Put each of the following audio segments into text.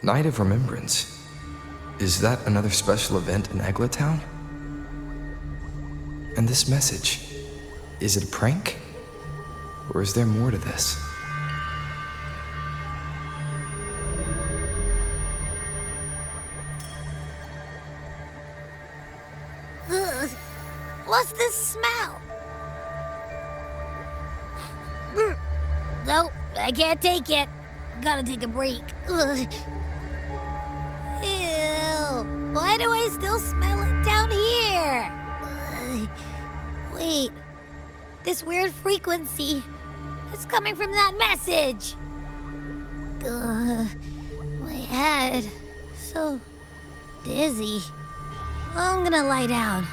Night of Remembrance. Is that another special event in Eglatown? And this message, is it a prank? Or is there more to this? Ugh. What's this smell? Nope, I can't take it. Gotta take a break. Ugh. Ew. Why do I still smell it down here? Wait. This weird frequency. It's coming from that message. My head. So dizzy. I'm gonna lie down.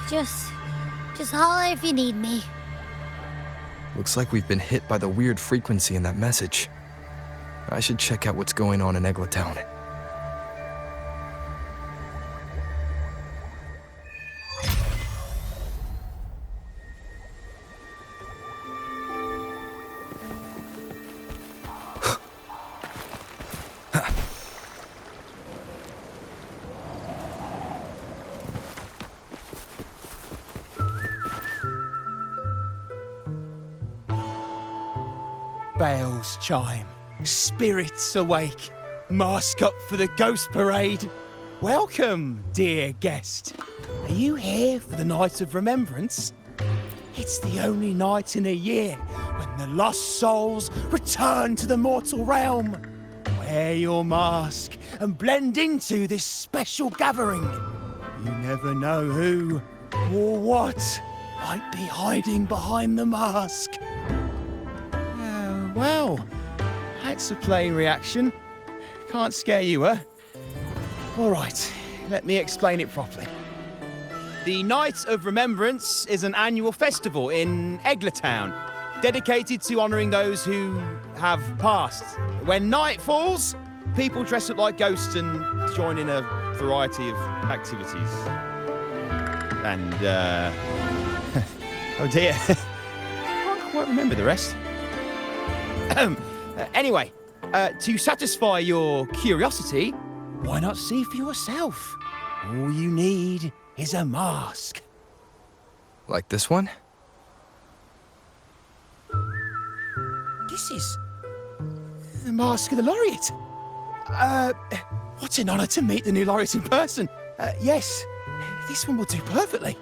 Just holler if you need me. Looks like we've been hit by the weird frequency in that message. I should check out what's going on in Eglatown. Bells chime, spirits awake, mask up for the ghost parade. Welcome, dear guest. Are you here for the Night of Remembrance? It's the only night in a year when the lost souls return to the mortal realm. Wear your mask and blend into this special gathering. You never know who or what might be hiding behind the mask. Well, that's a plain reaction. Can't scare you, huh? All right, let me explain it properly. The Night of Remembrance is an annual festival in Eglatown, dedicated to honouring those who have passed. When night falls, people dress up like ghosts and join in a variety of activities. And, oh dear, I can't quite remember the rest. Anyway, to satisfy your curiosity, why not see for yourself? All you need is a mask. Like this one? This is the mask of the laureate. What an honor to meet the new laureate in person. Yes, this one will do perfectly.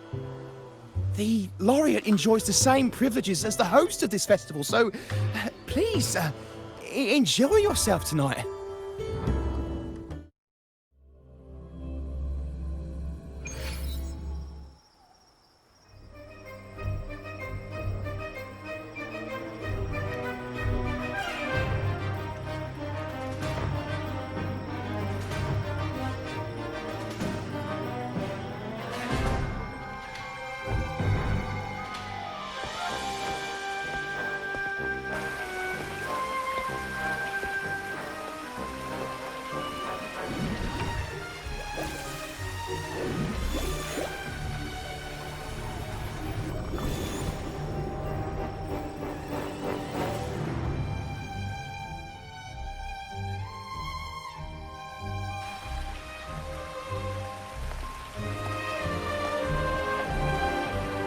The laureate enjoys the same privileges as the host of this festival, so please, enjoy yourself tonight.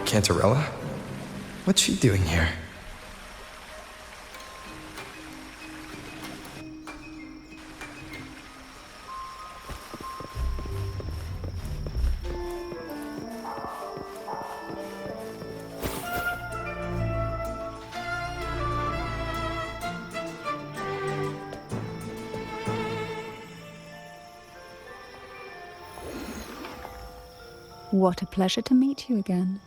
Cantarella? What's she doing here? What a pleasure to meet you again.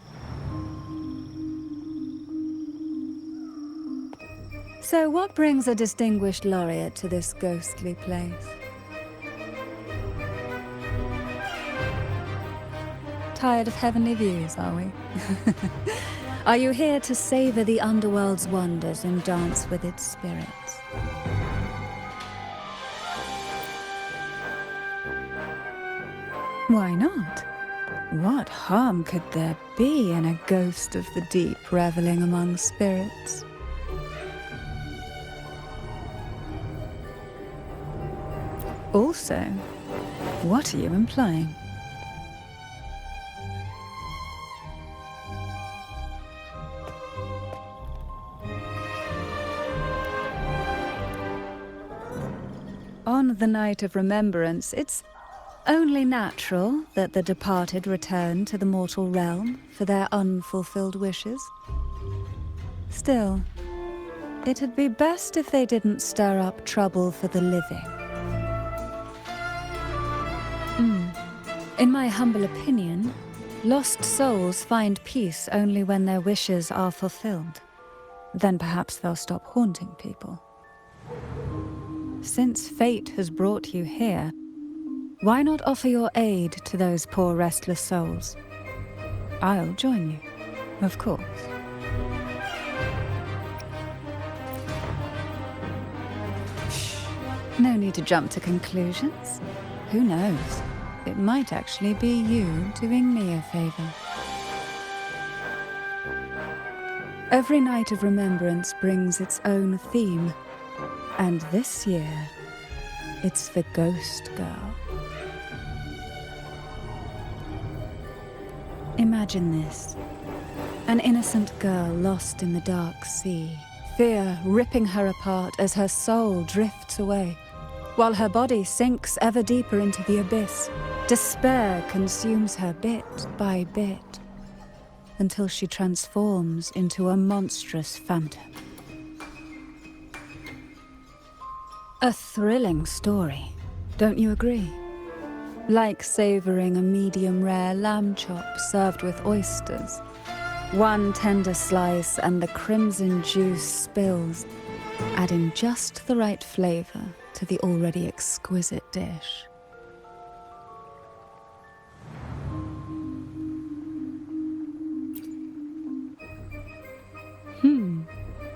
So what brings a distinguished laureate to this ghostly place? Tired of heavenly views, are we? Are you here to savor the underworld's wonders and dance with its spirits? Why not? What harm could there be in a ghost of the deep reveling among spirits? Also, what are you implying? On the night of remembrance, it's only natural that the departed return to the mortal realm for their unfulfilled wishes. Still, it'd be best if they didn't stir up trouble for the living. In my humble opinion, lost souls find peace only when their wishes are fulfilled. Then perhaps they'll stop haunting people. Since fate has brought you here, why not offer your aid to those poor restless souls? I'll join you, of course. No need to jump to conclusions. Who knows? It might actually be you doing me a favor. Every night of remembrance brings its own theme. And this year, it's the Ghost Girl. Imagine this. An innocent girl lost in the dark sea, fear ripping her apart as her soul drifts away, while her body sinks ever deeper into the abyss. Despair consumes her bit by bit, until she transforms into a monstrous phantom. A thrilling story, don't you agree? Like savoring a medium-rare lamb chop served with oysters. One tender slice and the crimson juice spills, adding just the right flavor to the already exquisite dish.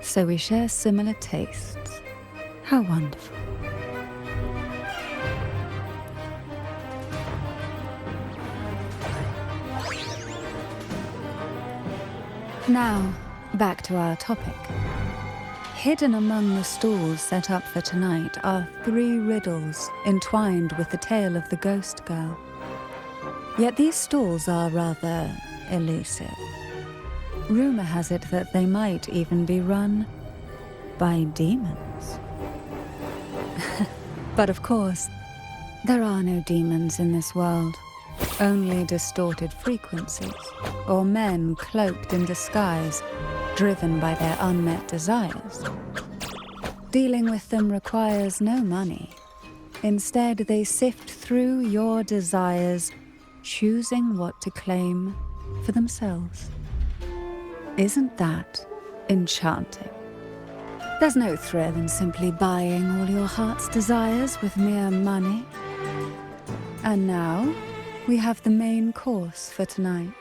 So we share similar tastes. How wonderful. Now, back to our topic. Hidden among the stalls set up for tonight are 3 riddles entwined with the tale of the Ghost Girl. Yet these stalls are rather elusive. Rumor has it that they might even be run by demons. But of course, there are no demons in this world. Only distorted frequencies, or men cloaked in disguise, driven by their unmet desires. Dealing with them requires no money. Instead, they sift through your desires, choosing what to claim for themselves. Isn't that enchanting? There's no thrill in simply buying all your heart's desires with mere money. And now, we have the main course for tonight.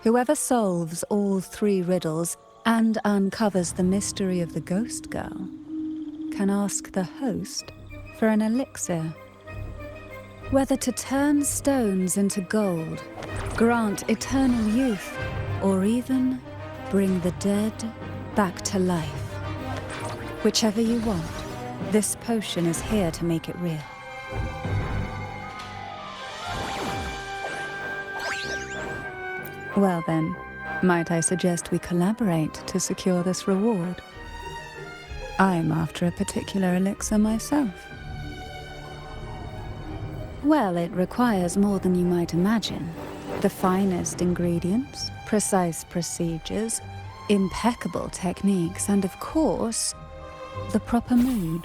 Whoever solves all 3 riddles and uncovers the mystery of the Ghost Girl can ask the host for an elixir. Whether to turn stones into gold, grant eternal youth, or even bring the dead back to life. Whichever you want, this potion is here to make it real. Well then, might I suggest we collaborate to secure this reward? I'm after a particular elixir myself. Well, it requires more than you might imagine. The finest ingredients, precise procedures, impeccable techniques, and of course, the proper mood.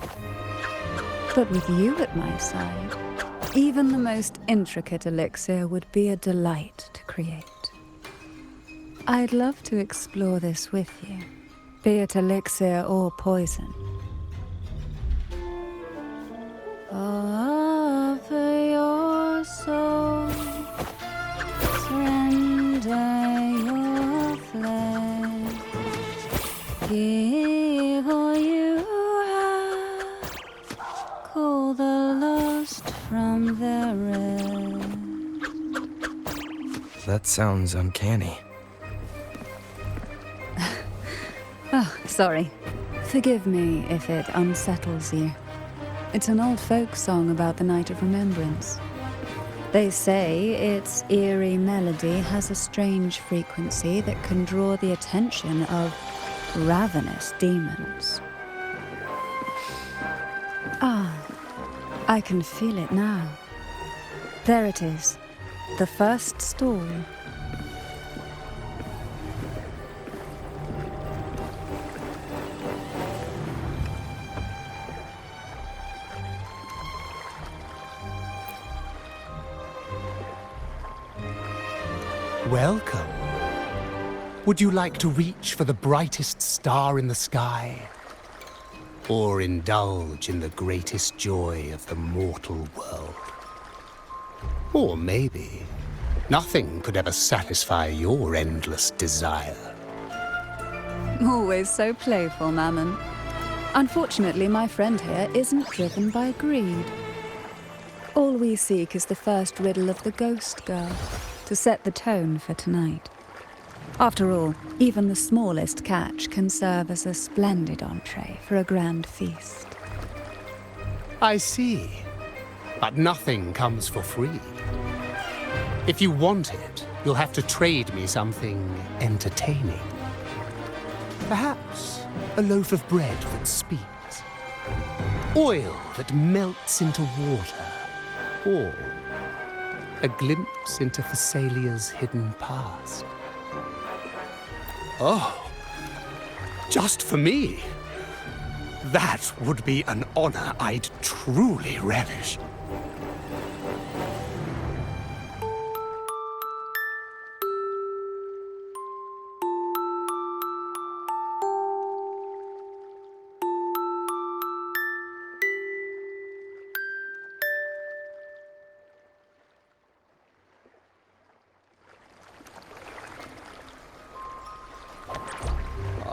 But with you at my side, even the most intricate elixir would be a delight to create. I'd love to explore this with you, be it elixir or poison. Offer your soul, surrender your flesh, give all you have, call the lost from their rest. that sounds uncanny. Oh, sorry. Forgive me if it unsettles you. It's an old folk song about the Night of Remembrance. They say its eerie melody has a strange frequency that can draw the attention of ravenous demons. Ah, I can feel it now. There it is, the first stall. Welcome. Would you like to reach for the brightest star in the sky? Or indulge in the greatest joy of the mortal world? Or maybe nothing could ever satisfy your endless desire. Always so playful, Mammon. Unfortunately, my friend here isn't driven by greed. All we seek is the first riddle of the Ghost Girl, to set the tone for tonight. After all, even the smallest catch can serve as a splendid entree for a grand feast. I see. But nothing comes for free. If you want it, you'll have to trade me something entertaining. Perhaps a loaf of bread that speaks. Oil that melts into water. Or a glimpse into Thessalia's hidden past. Oh, just for me? That would be an honor I'd truly relish.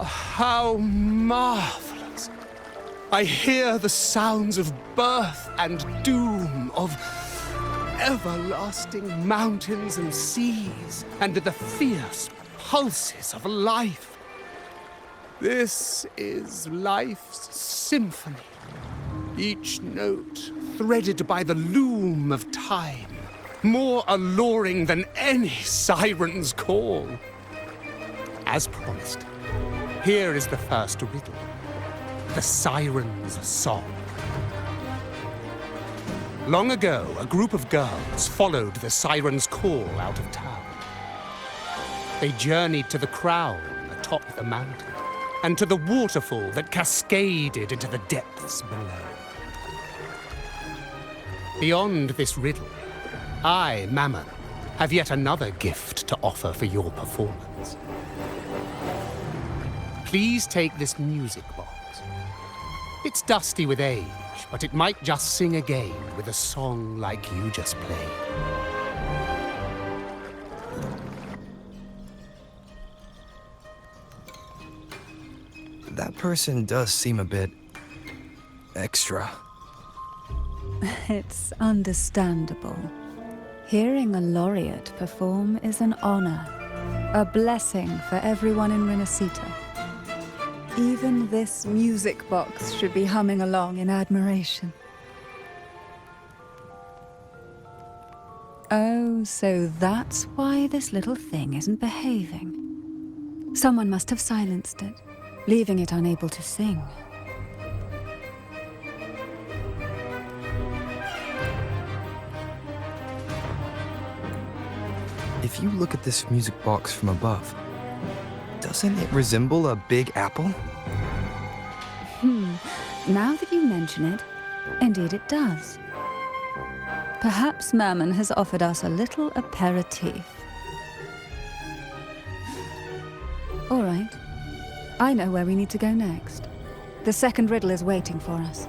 How marvelous! I hear the sounds of birth and doom, of everlasting mountains and seas, and the fierce pulses of life. This is life's symphony, each note threaded by the loom of time, more alluring than any siren's call. As promised, here is the first riddle, the siren's song. Long ago, a group of girls followed the siren's call out of town. They journeyed to the crown atop the mountain, and to the waterfall that cascaded into the depths below. Beyond this riddle, I, Mammon, have yet another gift to offer for your performance. Please take this music box. It's dusty with age, but it might just sing again with a song like you just played. That person does seem a bit extra. It's understandable. Hearing a laureate perform is an honor, a blessing for everyone in Renacita. Even this music box should be humming along in admiration. Oh, so that's why this little thing isn't behaving. Someone must have silenced it, leaving it unable to sing. If you look at this music box from above, doesn't it resemble a big apple? Now that you mention it, indeed it does. Perhaps Mammon has offered us a little aperitif. All right. I know where we need to go next. The second riddle is waiting for us.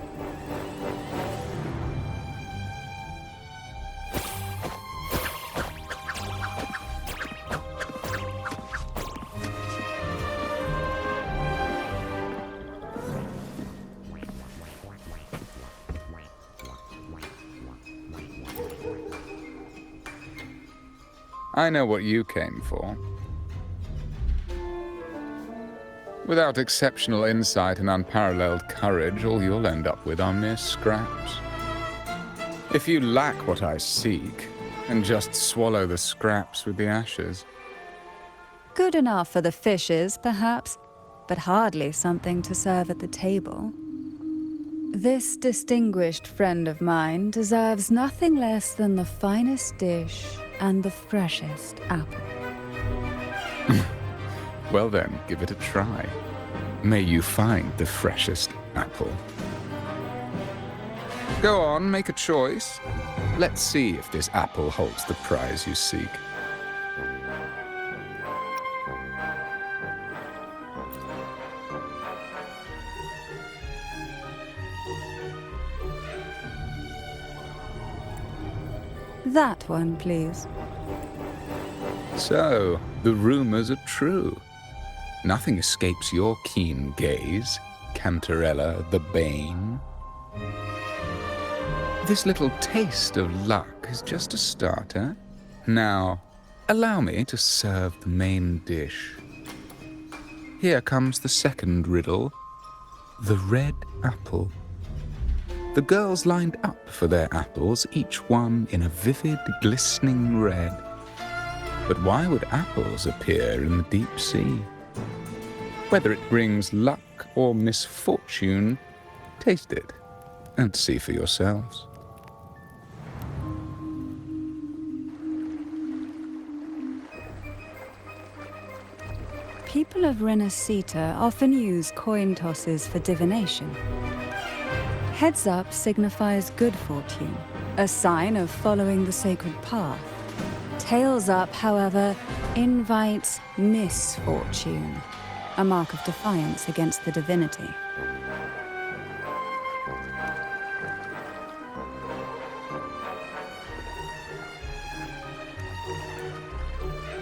I know what you came for. Without exceptional insight and unparalleled courage, all you'll end up with are mere scraps. If you lack what I seek, then just swallow the scraps with the ashes. Good enough for the fishes, perhaps, but hardly something to serve at the table. This distinguished friend of mine deserves nothing less than the finest dish and the freshest apple. Well then, give it a try. May you find the freshest apple. Go on, make a choice. Let's see if this apple holds the prize you seek. That one, please. So, the rumors are true. Nothing escapes your keen gaze, Cantarella the Bane. This little taste of luck is just a starter. Now, allow me to serve the main dish. Here comes the second riddle, the red apple. The girls lined up for their apples, each one in a vivid, glistening red. But why would apples appear in the deep sea? Whether it brings luck or misfortune, taste it and see for yourselves. People of Renacita often use coin tosses for divination. Heads up signifies good fortune, a sign of following the sacred path. Tails up, however, invites misfortune, a mark of defiance against the divinity.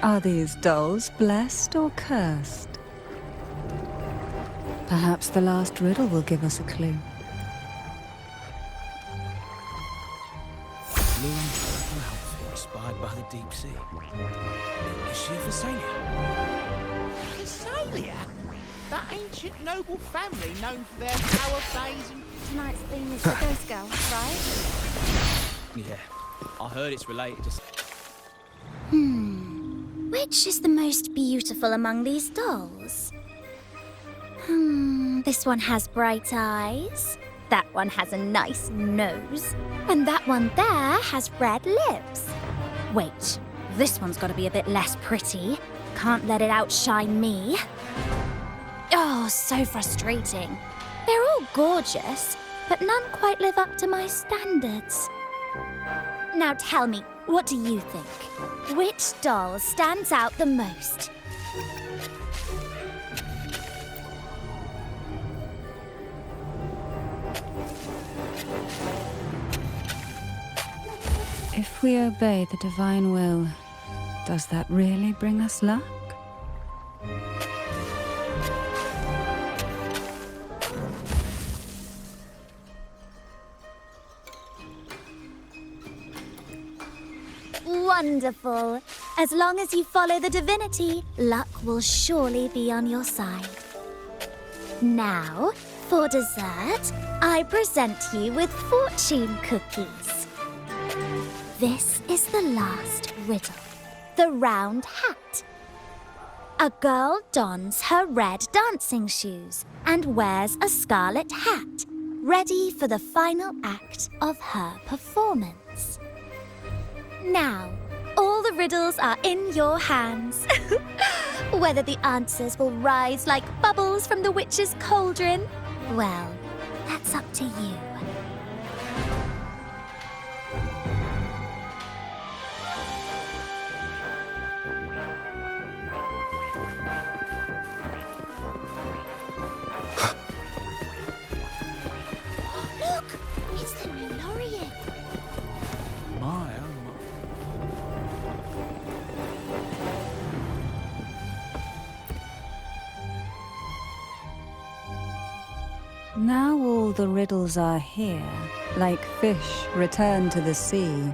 Are these dolls blessed or cursed? Perhaps the last riddle will give us a clue. Blue and purple outfit inspired by the deep sea. Is she a Phasalia? Phasalia? That ancient noble family known for their power plays and... Tonight's theme is the Ghost Girl, right? Yeah, I heard it's related to... Which is the most beautiful among these dolls? This one has bright eyes. That one has a nice nose. And that one there has red lips. Wait, this one's got to be a bit less pretty. Can't let it outshine me. Oh, so frustrating. They're all gorgeous, but none quite live up to my standards. Now tell me, what do you think? Which doll stands out the most? If we obey the divine will, does that really bring us luck? Wonderful. As long as you follow the divinity, luck will surely be on your side. Now, for dessert, I present you with fortune cookies. This is the last riddle. The round hat. A girl dons her red dancing shoes and wears a scarlet hat, ready for the final act of her performance. Now, all the riddles are in your hands. Whether the answers will rise like bubbles from the witch's cauldron, well, that's up to you. Look, it's the new laureate. My, oh Now all the riddles are here, like fish return to the sea.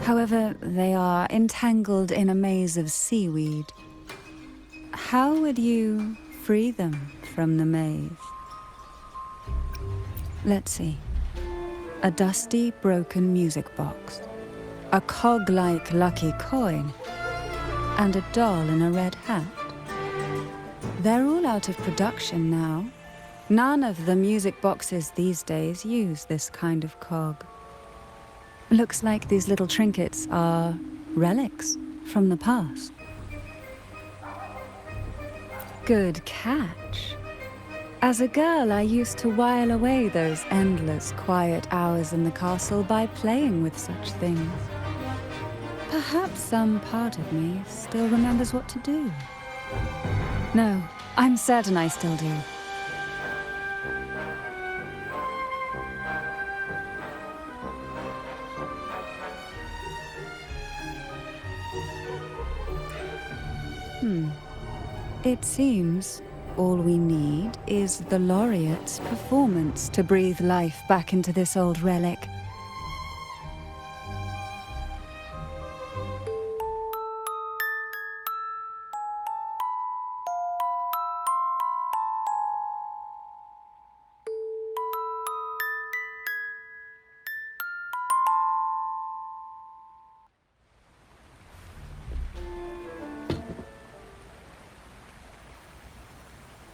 However, they are entangled in a maze of seaweed. How would you free them from the maze? Let's see. A dusty, broken music box, a cog-like lucky coin, and a doll in a red hat. They're all out of production now. None of the music boxes these days use this kind of cog. Looks like these little trinkets are relics from the past. Good catch. As a girl, I used to while away those endless, quiet hours in the castle by playing with such things. Perhaps some part of me still remembers what to do. No, I'm certain I still do. It seems all we need is the laureate's performance to breathe life back into this old relic.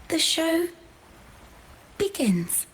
The show begins.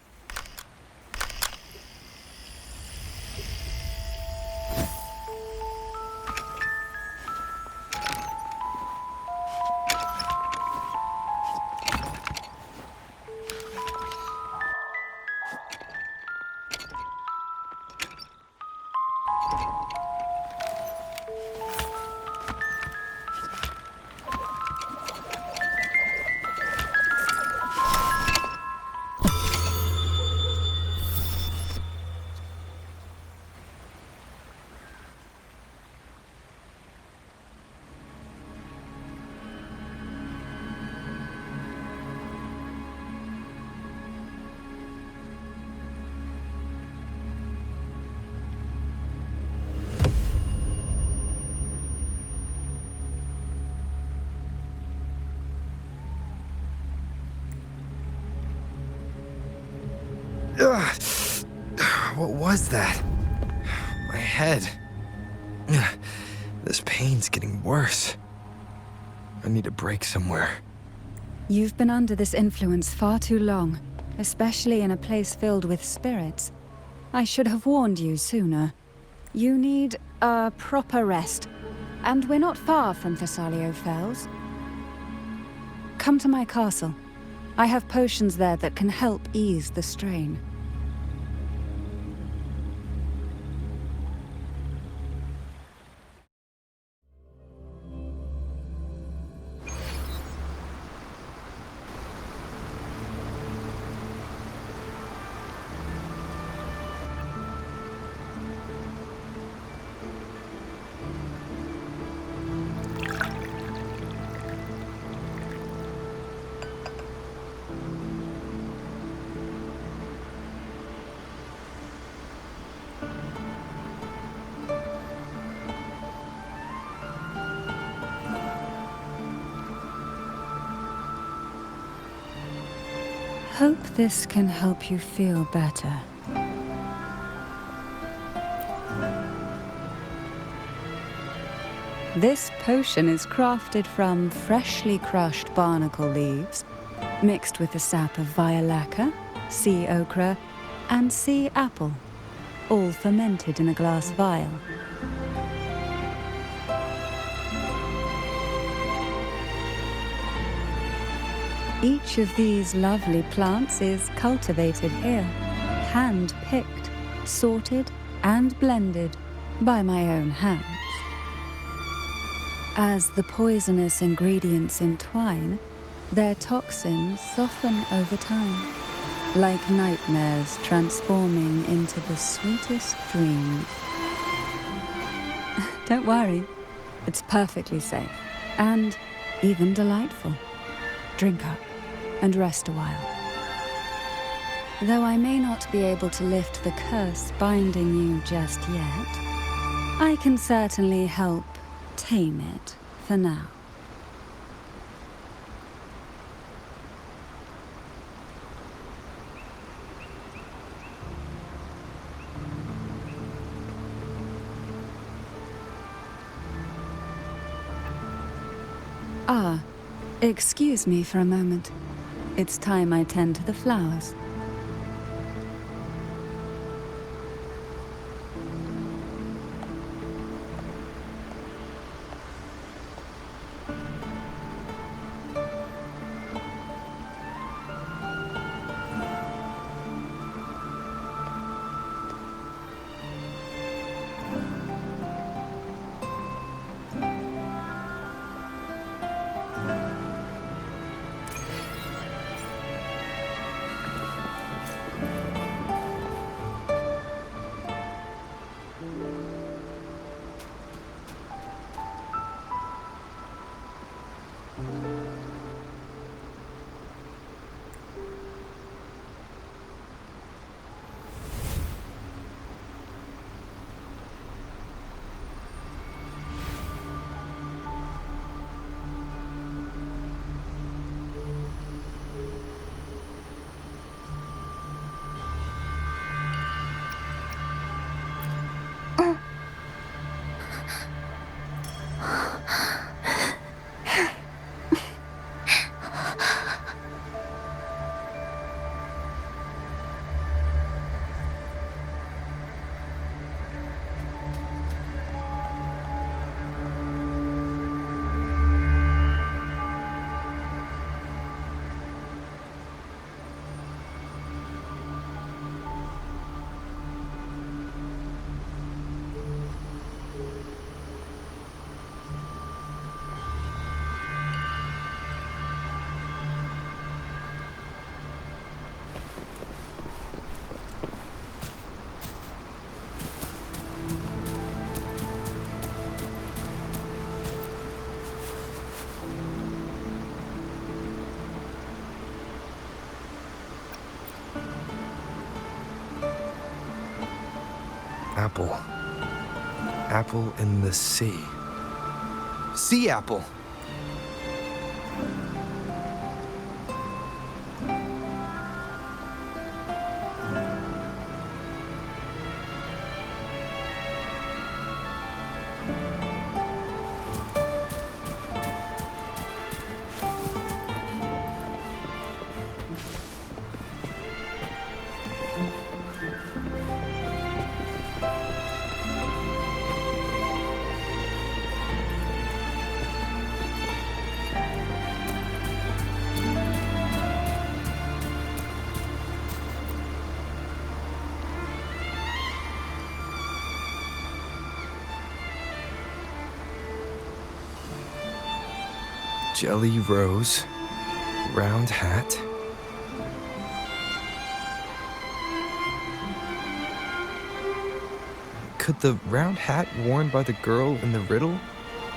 Ugh. What was that? My head. Ugh. This pain's getting worse. I need a break somewhere. You've been under this influence far too long, especially in a place filled with spirits. I should have warned you sooner. You need a proper rest, and we're not far from Thessalio Fells. Come to my castle. I have potions there that can help ease the strain. Hope this can help you feel better. This potion is crafted from freshly crushed barnacle leaves, mixed with the sap of violaca, sea ochre, and sea apple, all fermented in a glass vial. Each of these lovely plants is cultivated here, hand-picked, sorted, and blended by my own hands. As the poisonous ingredients entwine, their toxins soften over time, like nightmares transforming into the sweetest dreams. Don't worry, it's perfectly safe, and even delightful. Drink up and rest a while. Though I may not be able to lift the curse binding you just yet, I can certainly help tame it for now. Ah, excuse me for a moment. It's time I tend to the flowers. Apple. Apple in the sea. Sea apple! Jelly rose, round hat. Could the round hat worn by the girl in the riddle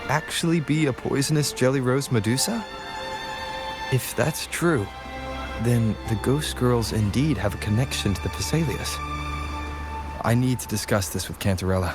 actually be a poisonous jelly rose Medusa? If that's true, then the ghost girls indeed have a connection to the Phasaelius. I need to discuss this with Cantarella.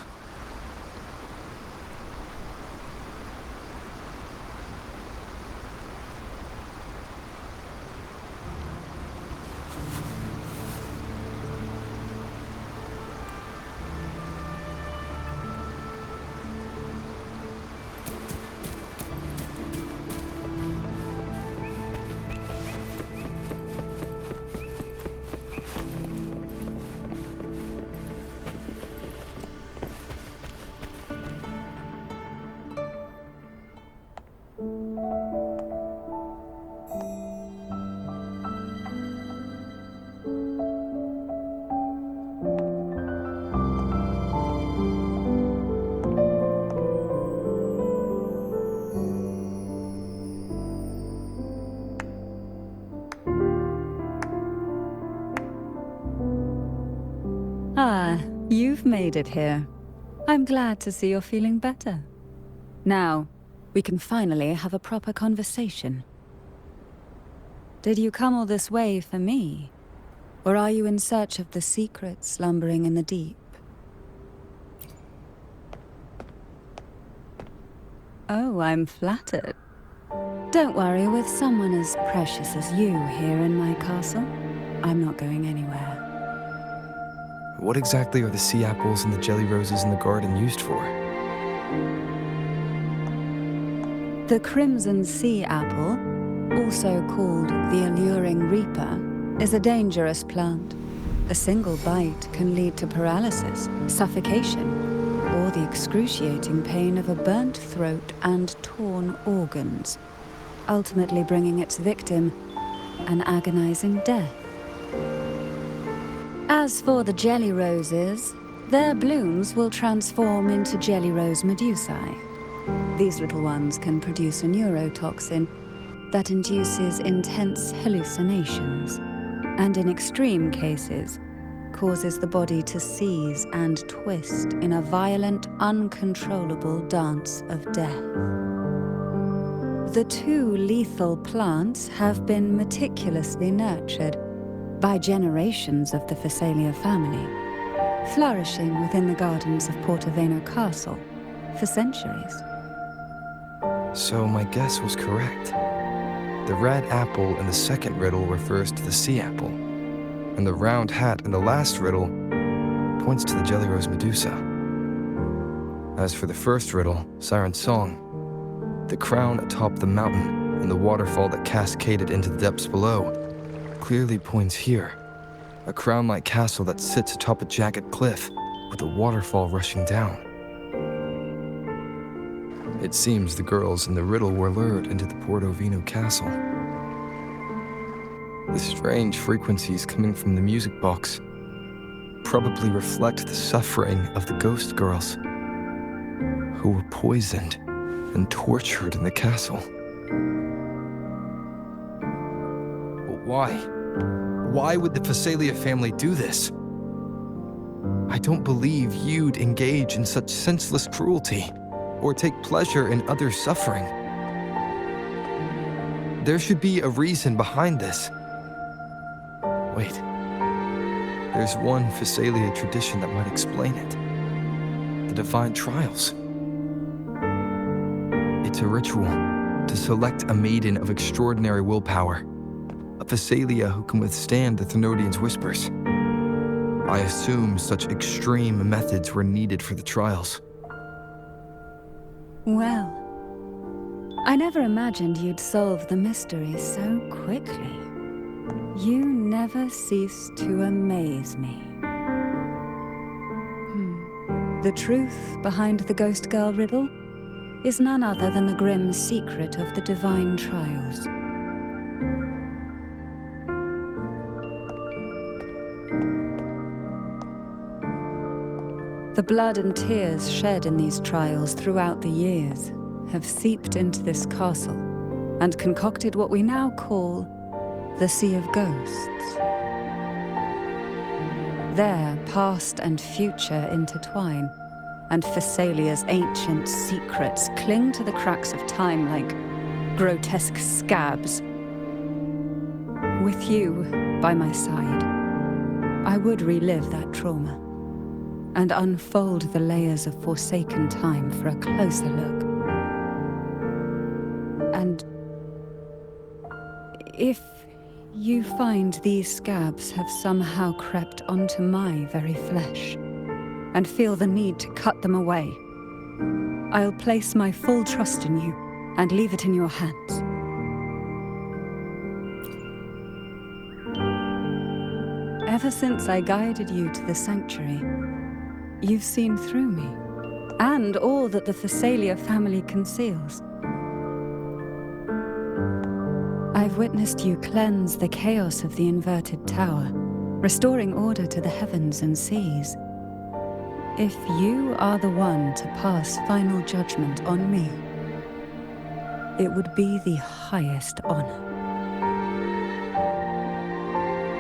Ah, you've made it here. I'm glad to see you're feeling better. Now, we can finally have a proper conversation. Did you come all this way for me? Or are you in search of the secret slumbering in the deep? Oh, I'm flattered. Don't worry, with someone as precious as you here in my castle, I'm not going anywhere. What exactly are the sea apples and the jelly roses in the garden used for? The crimson sea apple, also called the alluring reaper, is a dangerous plant. A single bite can lead to paralysis, suffocation, or the excruciating pain of a burnt throat and torn organs, ultimately bringing its victim an agonizing death. As for the jelly roses, their blooms will transform into jelly rose medusae. These little ones can produce a neurotoxin that induces intense hallucinations, and in extreme cases, causes the body to seize and twist in a violent, uncontrollable dance of death. The two lethal plants have been meticulously nurtured by generations of the Phasalia family, flourishing within the gardens of Portoveno Castle for centuries. So my guess was correct. The red apple in the second riddle refers to the sea apple, and the round hat in the last riddle points to the jelly rose medusa. As for the first riddle, Siren's Song, the crown atop the mountain and the waterfall that cascaded into the depths below clearly points here. A crown-like castle that sits atop a jagged cliff with a waterfall rushing down. It seems the girls in the riddle were lured into the Portovino castle. The strange frequencies coming from the music box probably reflect the suffering of the ghost girls who were poisoned and tortured in the castle. But why? Why would the Phasalia family do this? I don't believe you'd engage in such senseless cruelty or take pleasure in others' suffering. There should be a reason behind this. Wait, there's one Phasalia tradition that might explain it. The Divine Trials. It's a ritual to select a maiden of extraordinary willpower, a Phasalia who can withstand the Thenodian's whispers. I assume such extreme methods were needed for the trials. Well, I never imagined you'd solve the mystery so quickly. You never cease to amaze me. The truth behind the Ghost Girl riddle is none other than the grim secret of the Divine Trials. The blood and tears shed in these trials throughout the years have seeped into this castle and concocted what we now call the Sea of Ghosts. There, past and future intertwine, and Phasalia's ancient secrets cling to the cracks of time like grotesque scabs. With you by my side, I would relive that trauma and unfold the layers of forsaken time for a closer look. And if you find these scabs have somehow crept onto my very flesh and feel the need to cut them away, I'll place my full trust in you and leave it in your hands. Ever since I guided you to the sanctuary, you've seen through me, and all that the Phasalia family conceals. I've witnessed you cleanse the chaos of the inverted tower, restoring order to the heavens and seas. If you are the one to pass final judgment on me, it would be the highest honor.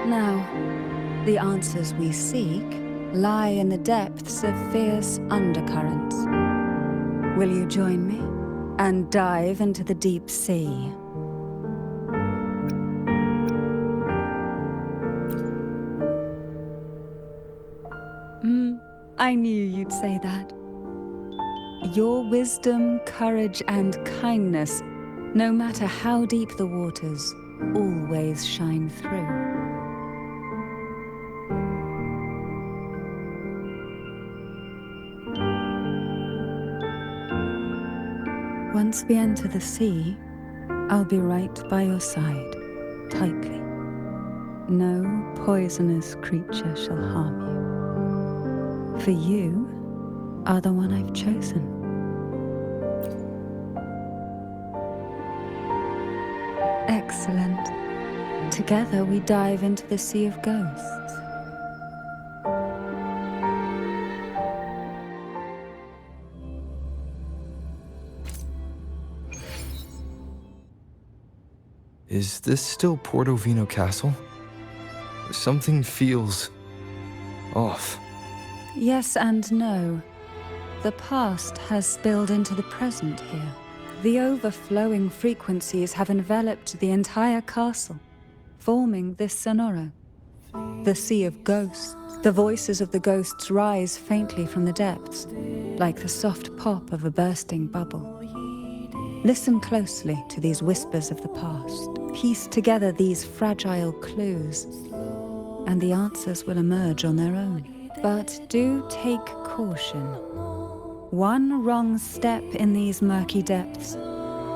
Now, the answers we seek lie in the depths of fierce undercurrents. Will you join me and dive into the deep sea? I knew you'd say that. Your wisdom, courage, and kindness, no matter how deep the waters, always shine through. Once we enter the sea, I'll be right by your side, tightly. No poisonous creature shall harm you. For you are the one I've chosen. Excellent. Together we dive into the Sea of Ghosts. Is this still Portovino Castle? Something feels off. Yes and no. The past has spilled into the present here. The overflowing frequencies have enveloped the entire castle, forming this sonoro. The Sea of Ghosts. The voices of the ghosts rise faintly from the depths, like the soft pop of a bursting bubble. Listen closely to these whispers of the past. Piece together these fragile clues, and the answers will emerge on their own. But do take caution. One wrong step in these murky depths,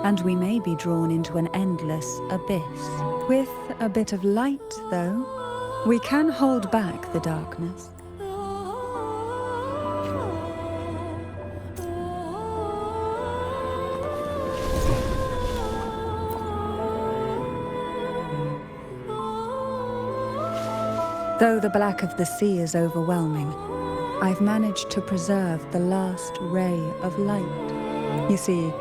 and we may be drawn into an endless abyss. With a bit of light, though, we can hold back the darkness. Though the black of the sea is overwhelming, I've managed to preserve the last ray of light. You see,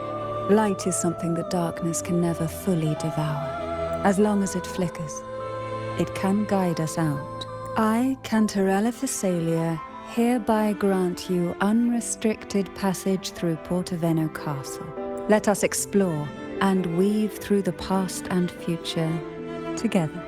light is something that darkness can never fully devour. As long as it flickers, it can guide us out. I, Cantarella Thessalia, hereby grant you unrestricted passage through Portovino Castle. Let us explore and weave through the past and future together.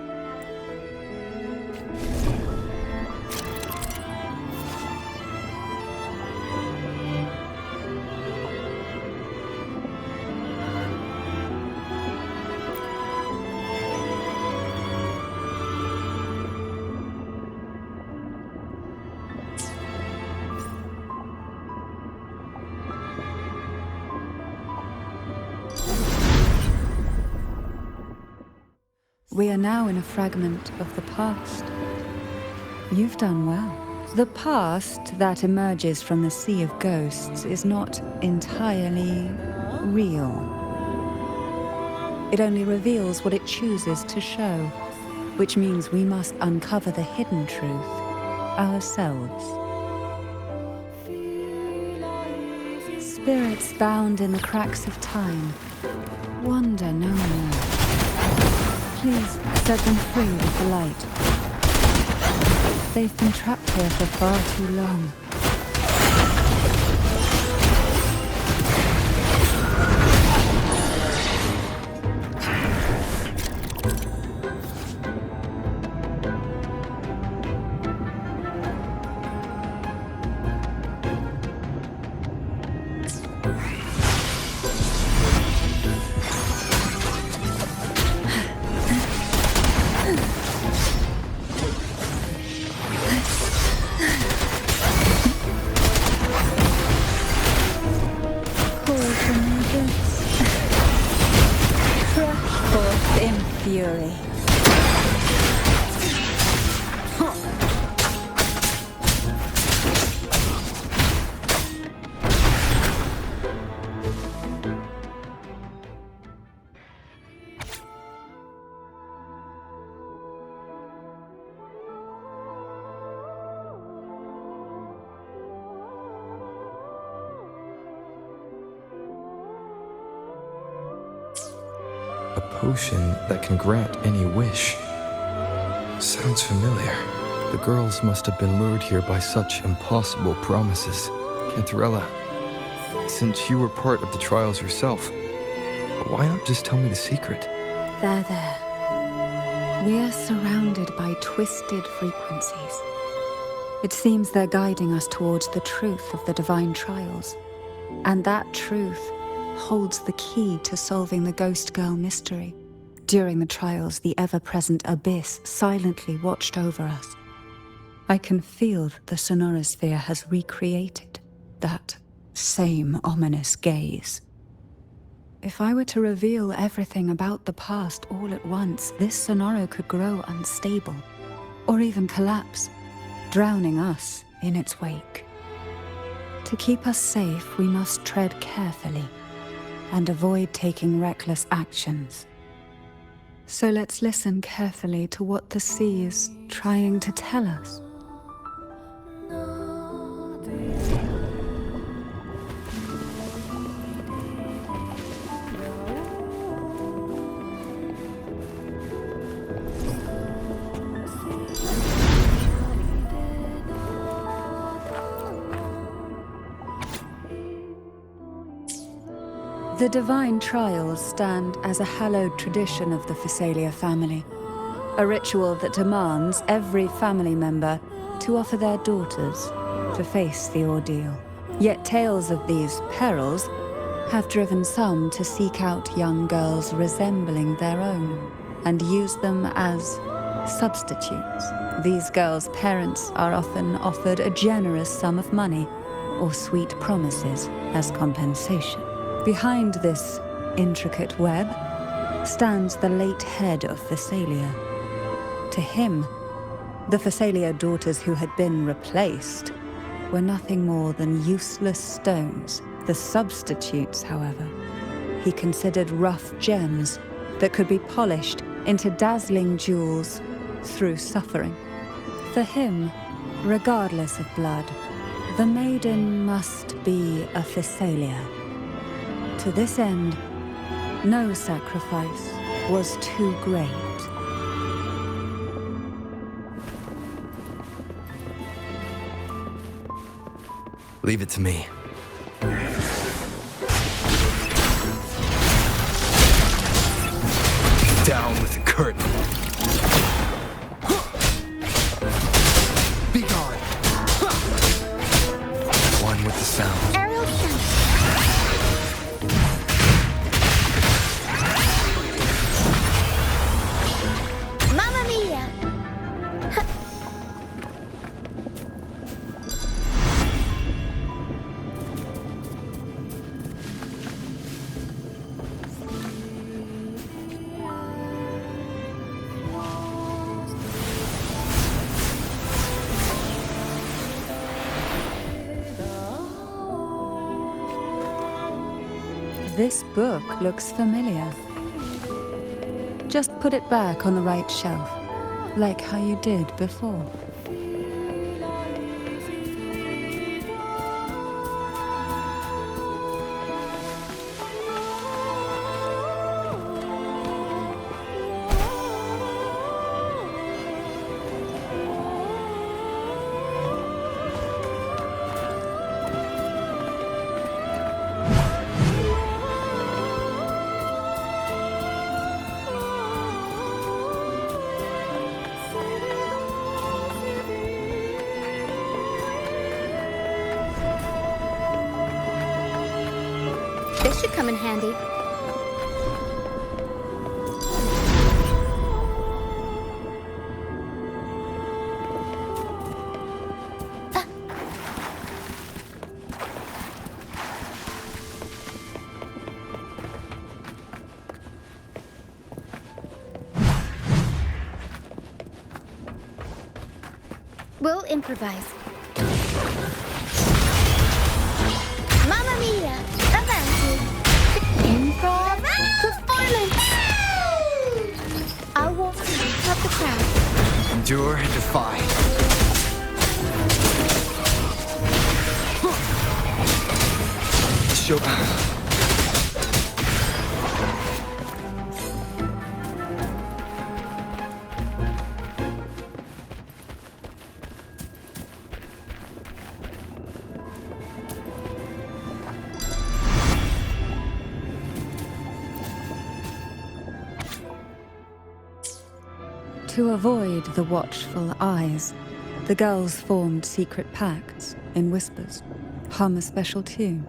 We are now in a fragment of the past. You've done well. The past that emerges from the Sea of Ghosts is not entirely real. It only reveals what it chooses to show, which means we must uncover the hidden truth ourselves. Spirits bound in the cracks of time wander no more. Please set them free with the light. They've been trapped here for far too long. In fury. A potion that can grant any wish. Sounds familiar. The girls must have been lured here by such impossible promises. Cantarella, since you were part of the trials yourself, why not just tell me the secret? There. We are surrounded by twisted frequencies. It seems they're guiding us towards the truth of the divine trials. And that truth holds the key to solving the Ghost Girl mystery. During the trials, the ever-present abyss silently watched over us. I can feel that the sonorosphere has recreated that same ominous gaze. If I were to reveal everything about the past all at once, this sonoro could grow unstable, or even collapse, drowning us in its wake. To keep us safe, we must tread carefully and avoid taking reckless actions. So let's listen carefully to what the sea is trying to tell us. The divine trials stand as a hallowed tradition of the Physalia family, a ritual that demands every family member to offer their daughters to face the ordeal. Yet tales of these perils have driven some to seek out young girls resembling their own and use them as substitutes. These girls' parents are often offered a generous sum of money or sweet promises as compensation. Behind this intricate web stands the late head of Physalia. To him, the Physalia daughters who had been replaced were nothing more than useless stones. The substitutes, however, he considered rough gems that could be polished into dazzling jewels through suffering. For him, regardless of blood, the maiden must be a Physalia. To this end, no sacrifice was too great. Leave it to me. Down with the curtain. Be gone. One with the sound. Aerial sense. Mamma mia! This book looks familiar. Just put it back on the right shelf, like how you did before. This should come in handy. We'll improvise. Mamma mia! Avanti! Improv performance! I'll walk to top the crowd. Endure and defy. Show. To avoid the watchful eyes, the girls formed secret pacts in whispers, hum a special tune,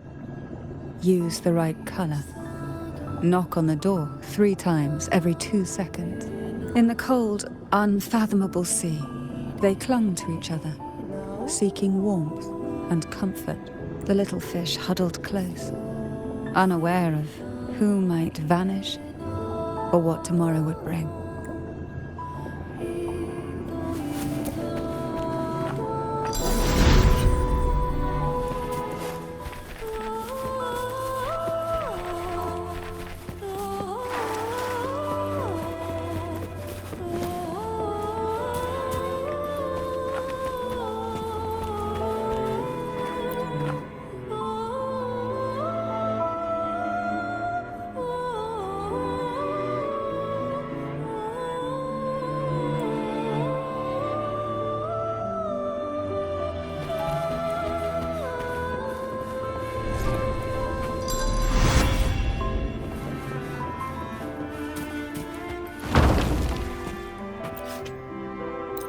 use the right color. Knock on the door 3 times every 2 seconds. In the cold, unfathomable sea, they clung to each other, seeking warmth and comfort. The little fish huddled close, unaware of who might vanish or what tomorrow would bring.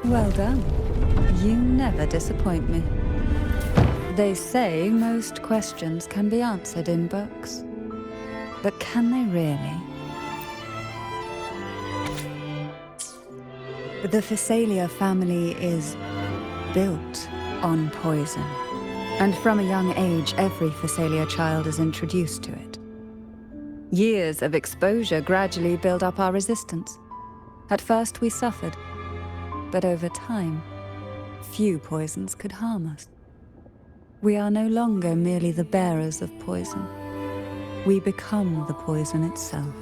Well done. You never disappoint me. They say most questions can be answered in books. But can they really? The Phasalia family is built on poison. And from a young age, every Phasalia child is introduced to it. Years of exposure gradually build up our resistance. At first we suffered. But over time, few poisons could harm us. We are no longer merely the bearers of poison. We become the poison itself.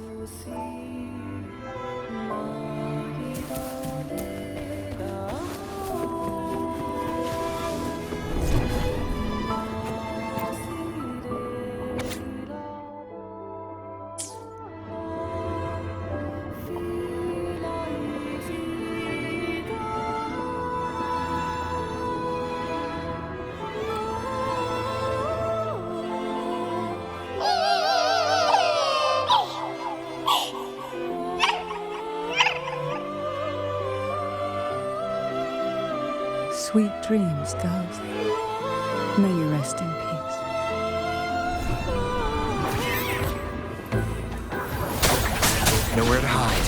Sweet dreams, girls. May you rest in peace. Nowhere to hide.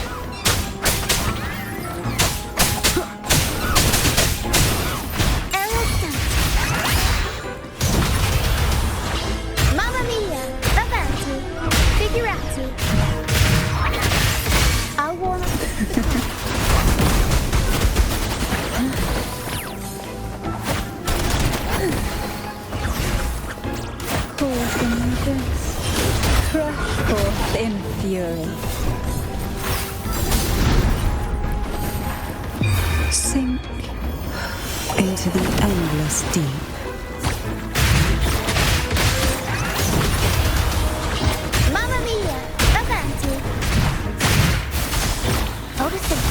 Mamma mia! Avanti! Figurati! I wanna... Caught in the abyss, crush forth in fury. Sink into the endless deep. Mamma mia! Avanti! Hold a second.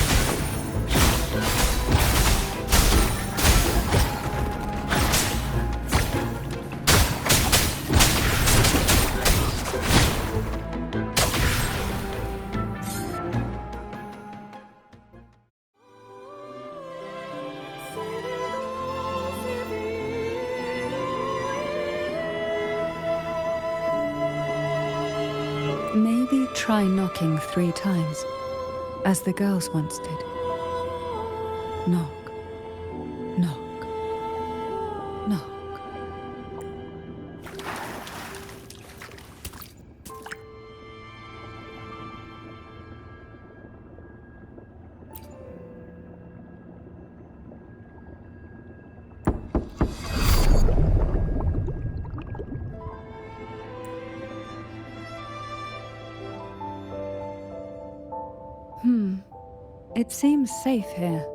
Maybe try knocking 3 times, as the girls once did. Knock, knock, knock. It seems safe here.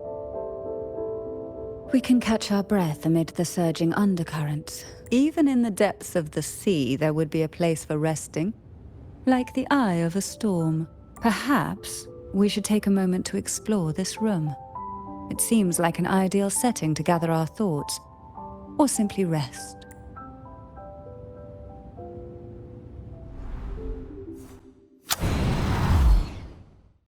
We can catch our breath amid the surging undercurrents. Even in the depths of the sea, there would be a place for resting, like the eye of a storm. Perhaps we should take a moment to explore this room. It seems like an ideal setting to gather our thoughts, or simply rest.